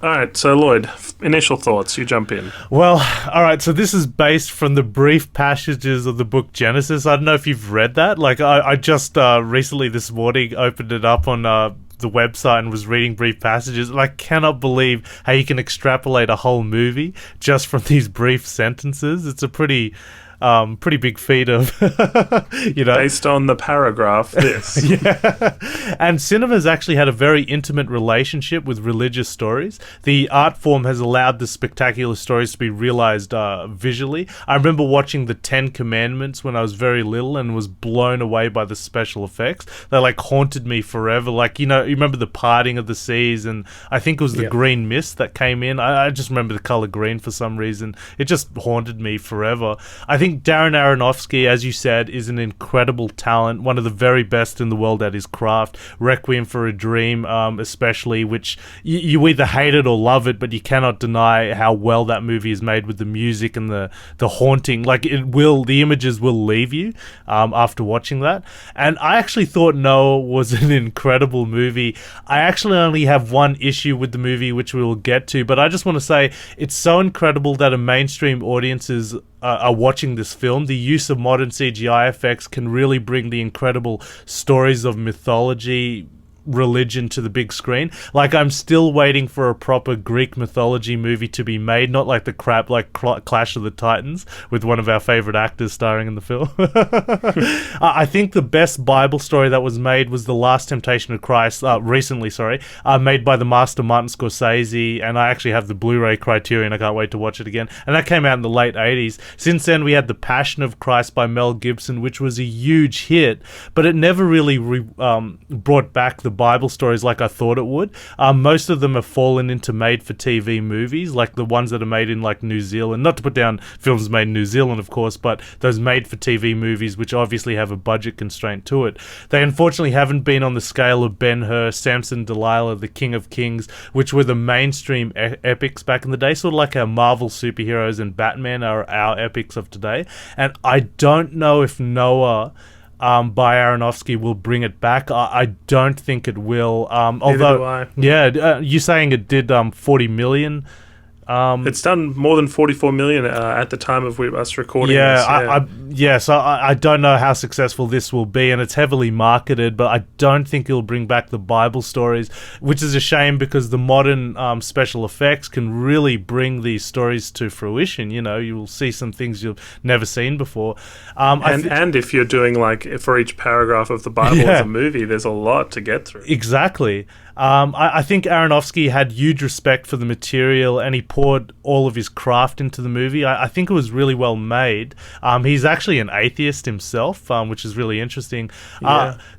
All right, so Lloyd, initial thoughts. You jump in. Well, all right, so this is based from the brief passages of the book Genesis. I don't know if you've read that. Like, I just recently this morning opened it up on the website and was reading brief passages, and I cannot believe how you can extrapolate a whole movie just from these brief sentences. It's a pretty big feat of, Based on the paragraph, this. Yeah. And cinema's actually had a very intimate relationship with religious stories. The art form has allowed the spectacular stories to be realized visually. I remember watching The Ten Commandments when I was very little and was blown away by the special effects. They haunted me forever. You remember the parting of the seas, and I think it was the green mist that came in. I just remember the color green for some reason. It just haunted me forever. I think Darren Aronofsky, as you said, is an incredible talent, one of the very best in the world at his craft. Requiem for a Dream, especially, which you either hate it or love it, but you cannot deny how well that movie is made with the music and the haunting. The images will leave you after watching that. And I actually thought Noah was an incredible movie. I actually only have one issue with the movie, which we will get to, but I just want to say it's so incredible that a mainstream audiences are watching this film. The use of modern CGI effects can really bring the incredible stories of mythology, religion to the big screen. I'm still waiting for a proper Greek mythology movie to be made, not like the crap Clash of the Titans with one of our favorite actors starring in the film. I think the best Bible story that was made was The Last Temptation of Christ, recently, made by the master Martin Scorsese, and I actually have the Blu-ray Criterion. I can't wait to watch it again. And that came out in the late 80s. Since then, we had The Passion of Christ by Mel Gibson, which was a huge hit, but it never really brought back the Bible stories like I thought it would. Most of them have fallen into made-for-TV movies, like the ones that are made in New Zealand. Not to put down films made in New Zealand, of course, but those made-for-TV movies, which obviously have a budget constraint to it. They unfortunately haven't been on the scale of Ben-Hur, Samson, Delilah, The King of Kings, which were the mainstream epics back in the day, sort of like our Marvel superheroes and Batman are our epics of today. And I don't know if Noah by Aronofsky will bring it back. I don't think it will. Although, do I. Yeah, you're saying it did 40 million. It's done more than 44 million at the time of us recording this. So I don't know how successful this will be, and it's heavily marketed, but I don't think it'll bring back the Bible stories, which is a shame because the modern special effects can really bring these stories to fruition. You will see some things you've never seen before. And if you're doing for each paragraph of the Bible as a movie, there's a lot to get through. Exactly. I think Aronofsky had huge respect for the material and he poured all of his craft into the movie. I think it was really well made. He's actually an atheist himself, which is really interesting.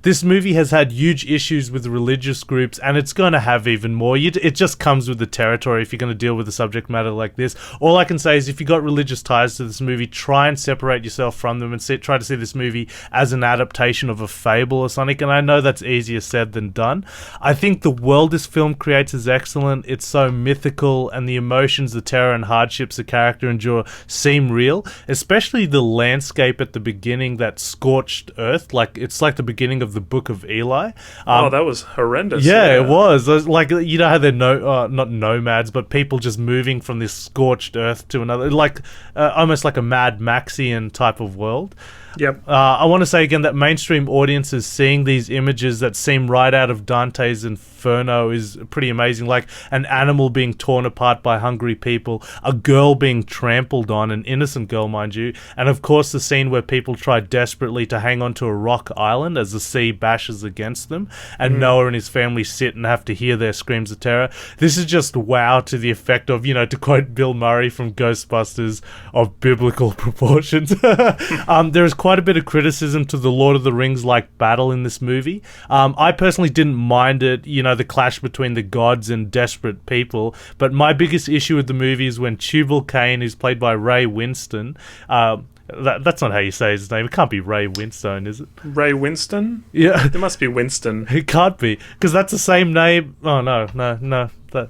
This movie has had huge issues with religious groups, and it's going to have even more. It just comes with the territory if you're going to deal with a subject matter like this. All I can say is if you've got religious ties to this movie, try and separate yourself from them and try to see this movie as an adaptation of a fable or something. And I know that's easier said than done. I think the world this film creates is excellent. It's so mythical, and the emotions, the terror and hardships the character endure seem real, especially the landscape at the beginning, that scorched earth. It's like the beginning of the Book of Eli. That was horrendous. Yeah, it was. How they're not nomads, but people just moving from this scorched earth to another, almost like a Mad Maxian type of world. Yep. I want to say again that mainstream audiences seeing these images that seem right out of Dante's Inferno is pretty amazing. Like an animal being torn apart by hungry people, a girl being trampled on, an innocent girl, mind you, and of course the scene where people try desperately to hang onto a rock island as the sea bashes against them, and Noah and his family sit and have to hear their screams of terror. This is just wow to the effect of, to quote Bill Murray from Ghostbusters, of biblical proportions. There is quite a bit of criticism to the Lord of the Rings-like battle in this movie. I personally didn't mind it, the clash between the gods and desperate people, but my biggest issue with the movie is when Tubal Cain, who's played by Ray Winstone, that's not how you say his name. It can't be Ray Winstone, is it? Ray Winston? Yeah. There must be Winston. It can't be, because that's the same name. Oh, no.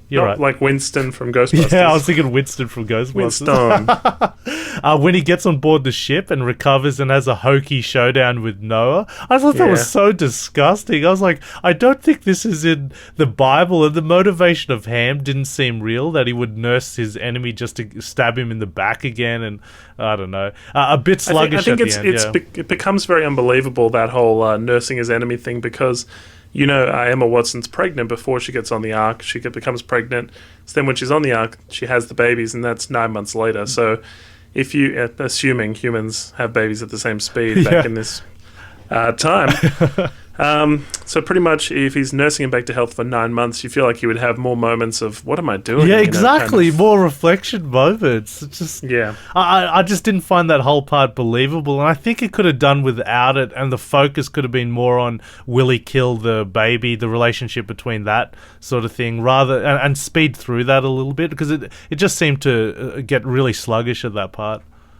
You're right. Like Winston from Ghostbusters. Yeah, I was thinking Winston from Ghostbusters. Winston. When he gets on board the ship and recovers and has a hokey showdown with Noah, I thought that was so disgusting. I was like, I don't think this is in the Bible, and the motivation of Ham didn't seem real, that he would nurse his enemy just to stab him in the back again, and I don't know. A bit sluggish at the end. It becomes very unbelievable, that whole nursing his enemy thing, because Emma Watson's pregnant before she gets on the Ark. She becomes pregnant. So then when she's on the Ark, she has the babies, and that's 9 months later. So if you, assuming humans have babies at the same speed back in this time, so pretty much if he's nursing him back to health for 9 months, you feel like he would have more moments of, what am I doing? Yeah, exactly. More reflection moments. It's just, I just didn't find that whole part believable, and I think it could have done without it, and the focus could have been more on will he kill the baby, the relationship between that sort of thing, rather and speed through that a little bit, because it just seemed to get really sluggish at that part.